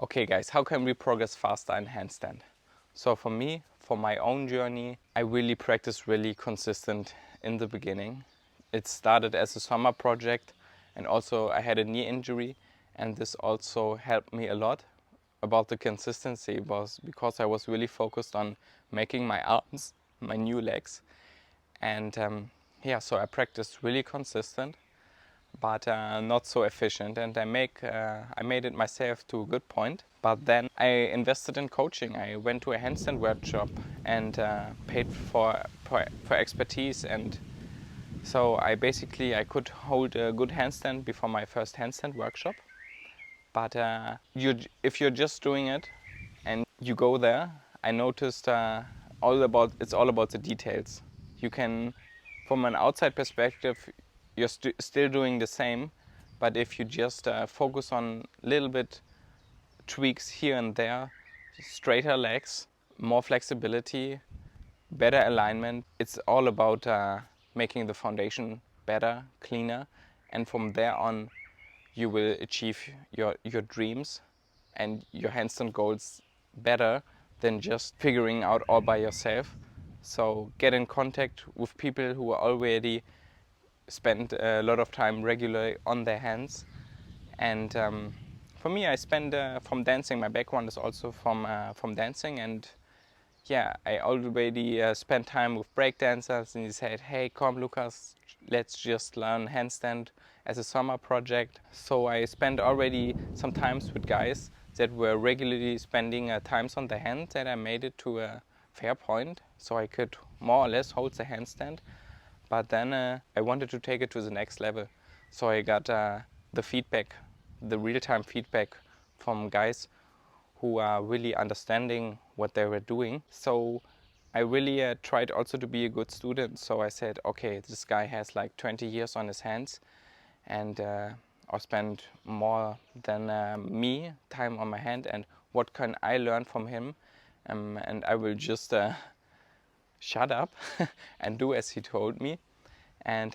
Okay guys, how can we progress faster in handstand? So for me, for my own journey, I really practiced really consistent in the beginning. It started as a summer project, and also I had a knee injury, and this also helped me a lot about the consistency was because I was really focused on making my arms, my new legs. And yeah, so I practiced really consistent, but not so efficient, and I made it myself to a good point. But then I invested in coaching. I went to a handstand workshop and paid for expertise, and so I could hold a good handstand before my first handstand workshop. But if you're just doing it and you go there, I noticed it's all about the details. You can, from an outside perspective, you're still doing the same, but if you just focus on a little bit tweaks here and there, straighter legs, more flexibility, better alignment, it's all about making the foundation better, cleaner, and from there on you will achieve your dreams and your handstand goals better than just figuring out all by yourself. So get in contact with people who already spend a lot of time regularly on their hands. And for me, I spend from dancing. My background is also from dancing, and yeah, I already spent time with breakdancers, and he said, "Hey, come, Lucas, let's just learn handstand as a summer project." So I spent already some times with guys that were regularly spending times on the hand, and I made it to a fair point, so I could more or less hold the handstand. But then I wanted to take it to the next level, so I got the feedback, the real-time feedback from guys who are really understanding what they were doing. So I really tried also to be a good student. So I said, okay, this guy has like 20 years on his hands, and I spent more than me time on my hand, and what can I learn from him? And I will just shut up and do as he told me. And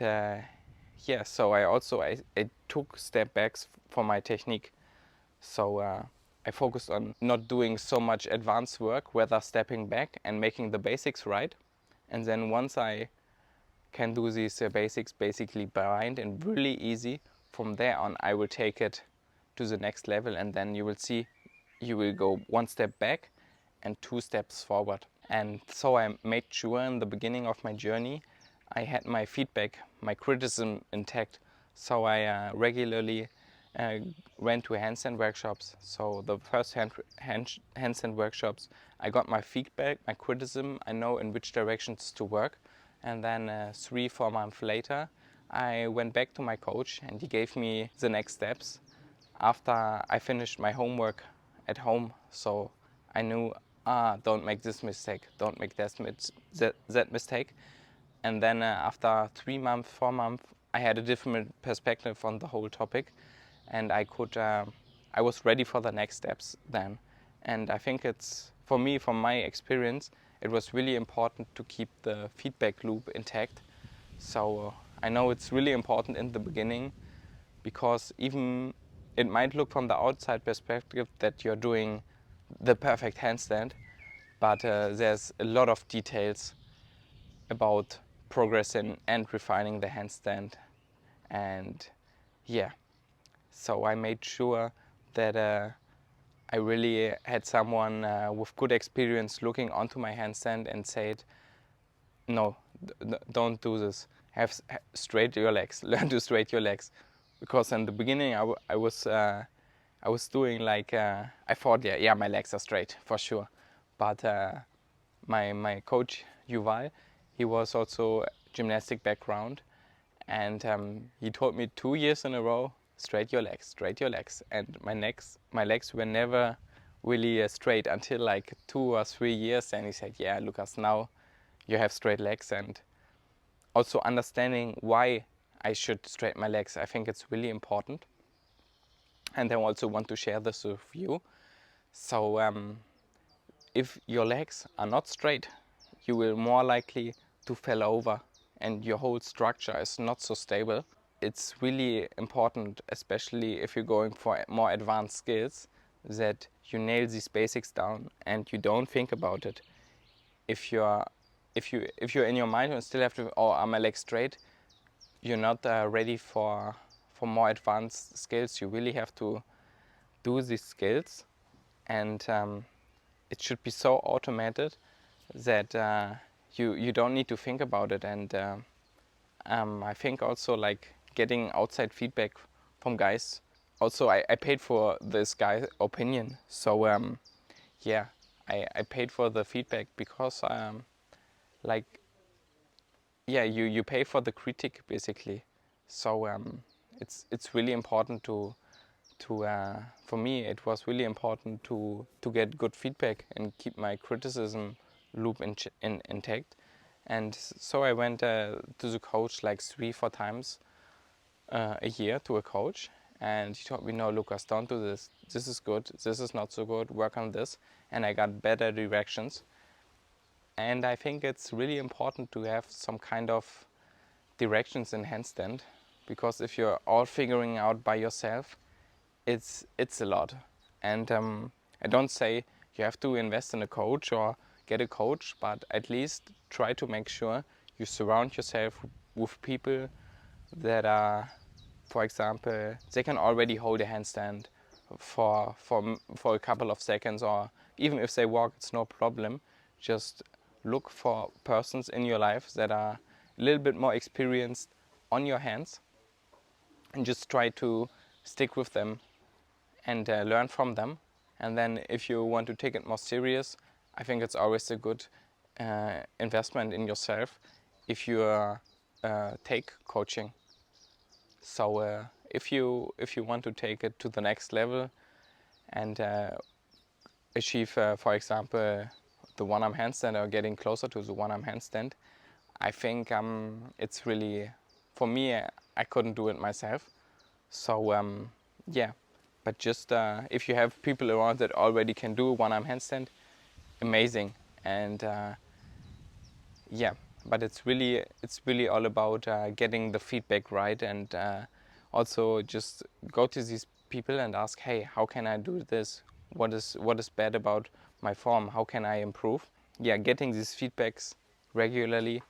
yeah, so I took step backs for my technique. So I focused on not doing so much advanced work, rather stepping back and making the basics right. And then once I can do these basics basically blind and really easy, from there on I will take it to the next level, and then you will see you will go one step back and two steps forward. And so I made sure in the beginning of my journey I had my feedback, my criticism intact. So I regularly uh, went to handstand workshops. So the first handstand workshops, I got my feedback, my criticism. I know in which directions to work. And then 3-4 months later, I went back to my coach and he gave me the next steps after I finished my homework at home. So I knew, don't make this mistake, don't make that mistake. And then after 3 months, 4 months, I had a different perspective on the whole topic, and I was ready for the next steps then. And I think it's, for me, from my experience, it was really important to keep the feedback loop intact. So I know it's really important in the beginning, because even it might look from the outside perspective that you're doing the perfect handstand, but there's a lot of details about progressing and refining the handstand. And yeah, so I made sure that I really had someone with good experience looking onto my handstand and said, no, don't do this. Straight your legs. Learn to straight your legs. Because in the beginning, I was doing like I thought, yeah, my legs are straight for sure. But my coach Yuval, he was also gymnastic background, and he told me 2 years in a row, straight your legs. And my legs were never really straight until like 2 or 3 years. And he said, yeah, Lucas, now you have straight legs. And also understanding why I should straighten my legs, I think it's really important. And I also want to share this with you. So if your legs are not straight, you will more likely to fall over and your whole structure is not so stable. It's really important, especially if you're going for more advanced skills, that you nail these basics down and you don't think about it. If you're in your mind and still have to, oh, are my legs straight? You're not ready for more advanced skills. You really have to do these skills, and it should be so automated that you don't need to think about it. And I think also like getting outside feedback from guys. Also, I paid for this guy's opinion, so yeah, I paid for the feedback because like yeah, you pay for the critic basically. So it's really important to for me it was really important to get good feedback and keep my criticism loop intact. And so I went to the coach like 3-4 times a year to a coach, and he told me, no, Lucas, don't do this. This is good. This is not so good. Work on this. And I got better directions. And I think it's really important to have some kind of directions in handstand, because if you're all figuring out by yourself, it's a lot. And I don't say you have to invest in a coach or get a coach, but at least try to make sure you surround yourself with people that are, for example, they can already hold a handstand for a couple of seconds, or even if they walk, it's no problem. Just look for persons in your life that are a little bit more experienced on your hands, and just try to stick with them and learn from them. And then if you want to take it more serious, I think it's always a good investment in yourself if you take coaching. So if you want to take it to the next level and achieve, for example, the one-arm handstand, or getting closer to the one-arm handstand, I think it's really, for me, I couldn't do it myself. So yeah, but just if you have people around that already can do a one-arm handstand, amazing. And yeah, but it's really all about getting the feedback right, and also just go to these people and ask, hey, how can I do this? What is bad about my form? How can I improve? Yeah, getting these feedbacks regularly,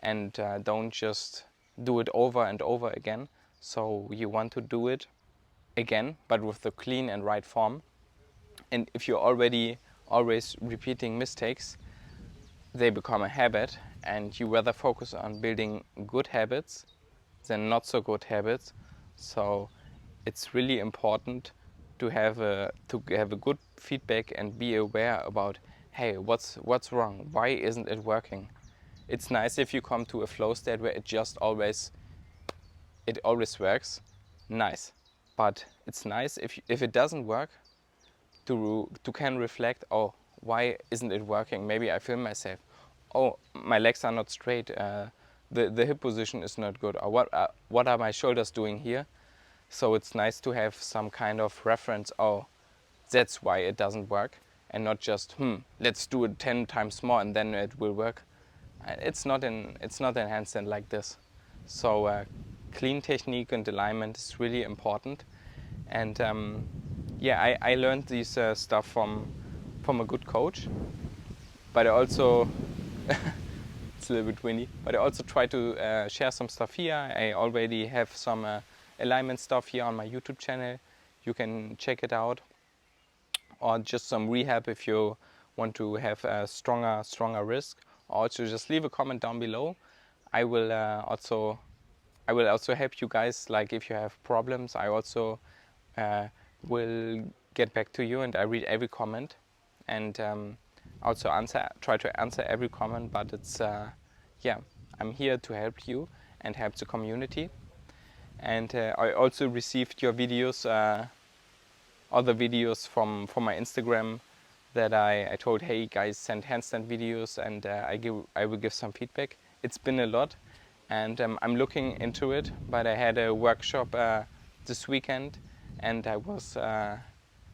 and don't just do it over and over again. So you want to do it again, but with the clean and right form. And if you're already always repeating mistakes, they become a habit, and you rather focus on building good habits than not so good habits. So it's really important to have a good feedback and be aware about, hey, what's wrong? Why isn't it working? It's nice if you come to a flow state where it always works. Nice. But it's nice if it doesn't work, to can reflect, oh, why isn't it working? Maybe I feel myself, oh, my legs are not straight, the hip position is not good, or what are my shoulders doing here? So it's nice to have some kind of reference, oh, that's why it doesn't work, and not just, let's do it 10 times more and then it will work. It's not in handstand like this. So clean technique and alignment is really important. And yeah, I learned this stuff from a good coach, but I also it's a little bit windy. But I also try to share some stuff here. I already have some alignment stuff here on my YouTube channel. You can check it out, or just some rehab if you want to have a stronger wrist. Or also just leave a comment down below. I will also help you guys. Like if you have problems, I also will get back to you, and I read every comment, and also try to answer every comment. But it's yeah, I'm here to help you and help the community. And I also received your videos, other videos from my Instagram, that I told, hey guys, send handstand videos, and I will give some feedback. It's been a lot, and I'm looking into it. But I had a workshop this weekend, and I was a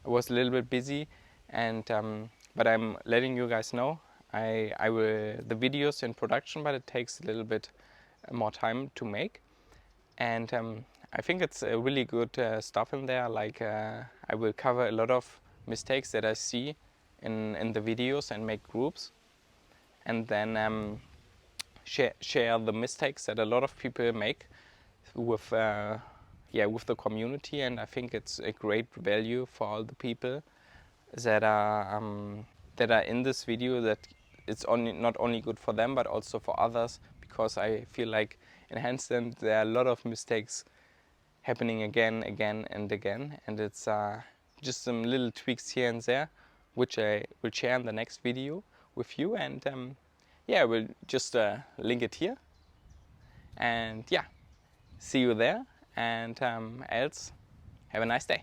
little bit busy, and but I'm letting you guys know I will the videos in production, but it takes a little bit more time to make. And I think it's really good stuff in there. Like I will cover a lot of mistakes that I see in the videos and make groups, and then share the mistakes that a lot of people make with with the community. And I think it's a great value for all the people that are in this video, that it's not only good for them but also for others, because I feel like in handstand there are a lot of mistakes happening again and again, and it's just some little tweaks here and there which I will share in the next video with you. And we'll just link it here, and see you there, and else have a nice day.